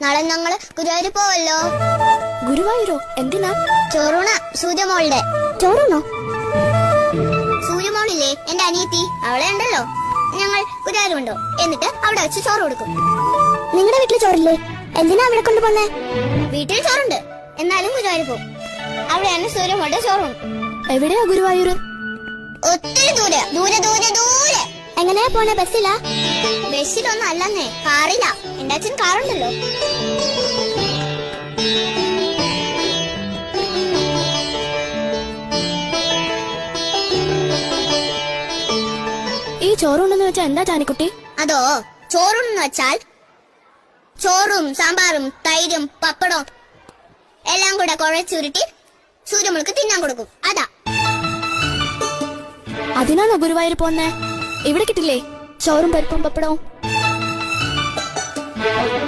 നാളെ ഞങ്ങള് ഗുരുവായൂർ പോവല്ലോ. ഗുരുവായൂരോ? എന്തിനാ? ചോറൂണ സൂര്യമോളുടെ. ചോറുണോ? സൂര്യമോളില്ലേ, എന്റെ അനിയത്തി, അവളെ ഉണ്ടല്ലോ. ഞങ്ങൾ ഗുരുവായൂർ കൊണ്ടോ, എന്നിട്ട് അവിടെ വെച്ച് ചോറ് കൊടുക്കും. നിങ്ങളുടെ വീട്ടിൽ ചോറില്ലേ? എന്തിനാ അവിടെ കൊണ്ടുപോന്നേ? വീട്ടിൽ ചോറുണ്ട്, എന്നാലും ഗുരുവായൂർ പോകും. അവിടെയാണ് സൂര്യമോളുടെ ചോറും. എവിടെയാ ഗുരുവായൂർ? ഒത്തിരി ദൂരെ ദൂരെ ദൂരെ ദൂരെ. എങ്ങനെയാ പോണേ? ബസ്സിലാ? ബസ്സിലൊന്നും അല്ലെന്നേ, കാറില്ല. എന്റെ അച്ഛൻ കാറുണ്ടല്ലോ. ഈ ചോറുണ്ടെന്ന് വെച്ചാ എന്താ ജാനിക്കുട്ടി? അതോ, ചോറുണ്ടെന്ന് വെച്ചാൽ ചോറും സാമ്പാറും തൈരും പപ്പടവും എല്ലാം കൂടെ കുഴച്ചുരുട്ടി സൂര്യമോൾക്ക് തിന്നാൻ കൊടുക്കും. അതാ. അതിനാണോ ഗുരുവായൂർ പോന്നേ? ഇവിടെ കിട്ടില്ലേ ചോറും പരിപ്പും പപ്പടവും?